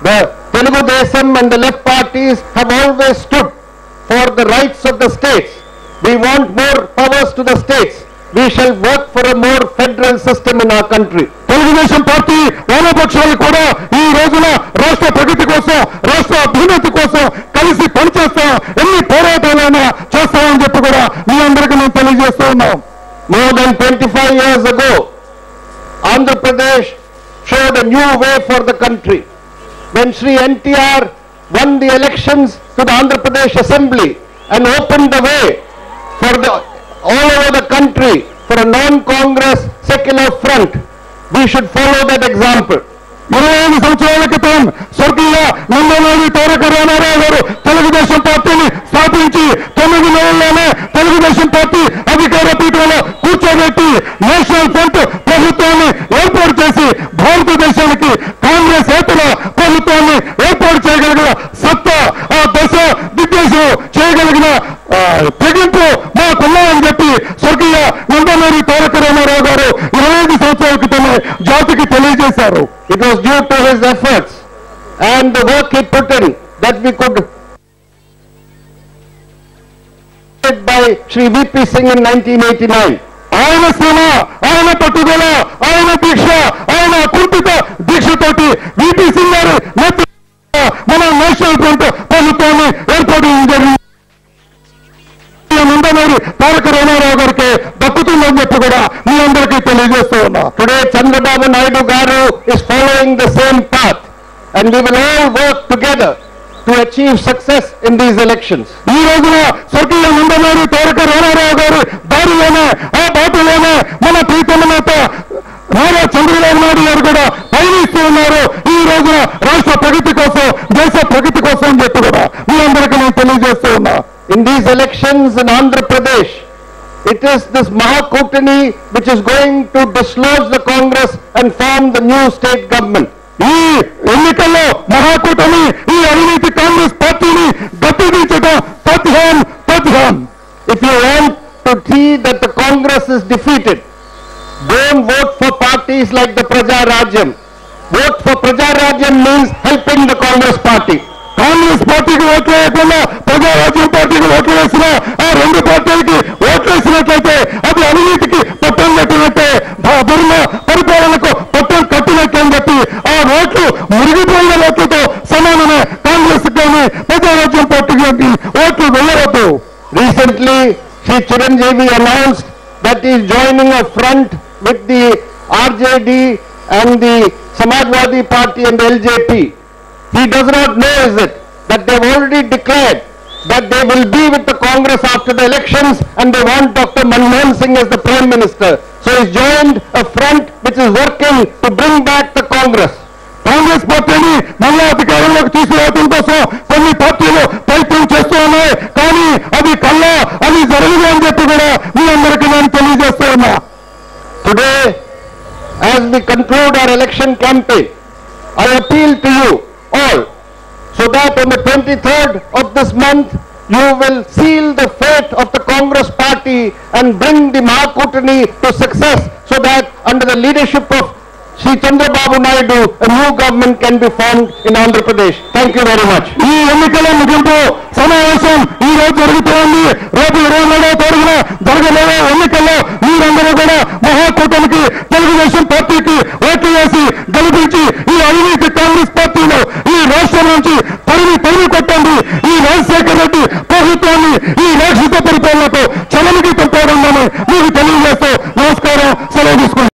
The Telugu Desam and the left parties have always stood for the rights of the states. We want more powers to the states. We shall work for a more federal system in our country. Telugu Desam party వామపక్షాలు కూడా ఈ రోజున రాష్ట్ర ప్రగతి కోసం, రాష్ట్ర అభ్యున్నతి కోసం కలిసి పనిచేస్తాం, ఎన్ని పోరాటాలైనా చేస్తామని చెప్పి కూడా మీ అందరికీ మేము తెలియజేస్తూ ఉన్నాం. More than 25 years ago, Andhra Pradesh showed a new way for the country. When Sri NTR won the elections to the Andhra Pradesh Assembly and opened the way for all over the country for a non-Congress secular front, we should follow that example. 25 సంవత్సరాల క్రితం స్వర్గీయ నందమూరి తారక రామారావు గారు తెలుగుదేశం పార్టీని స్థాపించి 9 నెలల్లోనే Telugu Desam party అధికార పీఠంలో కూర్చోబెట్టి నేషనల్ ఫ్రంట్ ప్రభుత్వాన్ని ఏర్పాటు చేసి భారతదేశానికి కాంగ్రెస్ ఏతర ప్రభుత్వాన్ని ఏర్పాటు చేయగలిగిన సత్తా, ఆ దశ దిగ్గజం చేయగలిగిన తెగింపు మాకున్నాయని చెప్పి స్వర్గీయ నందమూరి తారక రామారావు గారు 25 సంవత్సరాల క్రితమే జాతికి తెలియజేశారు. It was due to his efforts and the work he put in that we could by Sri V.P. Singh in 1989. ఆయన శ్రమ, ఆయన పట్టుదల, ఆయన దీక్ష, ఆయన కుంఠిత దీక్షతోటి విపి సింగ్ గారు మన నేషనల్ ఫ్రంట్ ప్రభుత్వాన్ని ఏర్పాటు జరిగింది. నందమూరి తారక రామారావు గారికి దక్కుతుందని చెప్పి కూడా మీ అందరికీ తెలియజేస్తూ ఉన్నా. Today Chandrababu Naidu Garu is following the same path and we will all work together to achieve success in these elections. ఈ రోజున స్వర్గీయ నందమూరి తారక రామారావు గారు దారిలోనే, ఆ బాటలోనే మన ప్రీతమ నేత నారా చంద్రబాబు నాయుడు గారు కూడా పయనిస్తూ ఉన్నారు. ఈ రోజున రాష్ట్ర ప్రగతి కోసం, దేశ ప్రగతి కోసం అని చెప్పి కూడా మీ అందరికీ నేను తెలియజేస్తూ ఉన్నా. In these elections in Andhra Pradesh, it is this Mahakutani which is going to dislodge the Congress and form the new state government. ఈ ఎన్నికల్లో మహాకూటమి ఈ అవినీతి కాంగ్రెస్ పార్టీని గట్టిదించడం తథ్యం తథ్యం. If you want to see that the Congress is defeated, don't vote for parties like the Praja Rajyam. Vote for Praja Rajyam means helping the Congress party. Congress పార్టీకి ఓట్లు వేయకుండా ప్రజారాజ్యం పార్టీకి ఓట్లు వేసిన ఆ రెండు పార్టీలకి ఓట్లు వేసినట్లయితే అది అవినీతికి పట్టం కట్టినట్టే, ధర్మ పరిపాలనకు పట్టం కట్టినట్టు అని చెప్పి ఆ ఓట్లు మురిగిపోయిన ఓట్లతో సమానమే. కాంగ్రెస్ కానీ ప్రజారాజ్యం పార్టీకి ఓట్లు వేయవద్దు. Recently, Sri Chiranjeevi announced that he is joining a front with the RJD and the Samajwadi Party and the LJP. He does not know, is it, that they have already declared that they will be with the Congress after the elections and they want Dr. Manmohan Singh as the Prime Minister. So he joined a front which is working to bring back the Congress. Congress పార్టీని మళ్ళా అధికారంలోకి తీసుకురావడం కోసం కొన్ని పార్టీలు ప్రయత్నం చేస్తూ ఉన్నాయి. కానీ అది కల్లా, అది జరగదు అని చెప్పి కూడా మీ అందరికీ నేను తెలియజేస్తూ ఉన్నా. Today, as we conclude our election campaign, I appeal to you all so that on the 23rd of this month you will seal the fate of the Congress party and bring the Mahakutani to success so that under the leadership of Sri Chandrababu Naidu a new government can be formed in Andhra Pradesh. Thank you very much. ఈ ఎన్నికల ముగింపు సమావేశం ఈ రోజు జరుగుతోంది. రేపు 23వ తారీఖున జరగబోయే ఎన్నికల్లో మీరందరూ కూడా మహాకూటమికి, తెలుగుదేశం పార్టీకి ఓట్లు వేసి గెలిపించి ఈ అవినీతి కాంగ్రెస్ పార్టీలో ఈ రాష్ట్రం నుంచి తరిమి కొట్టండి. ఈ రాజశేఖర రెడ్డి ప్రభుత్వాన్ని ఈ రాక్షస పరిపాలనకు చలనగీతం పాడండి మీకు తెలియజేస్తూ నమస్కారం, సెలవు తీసుకుంటాం.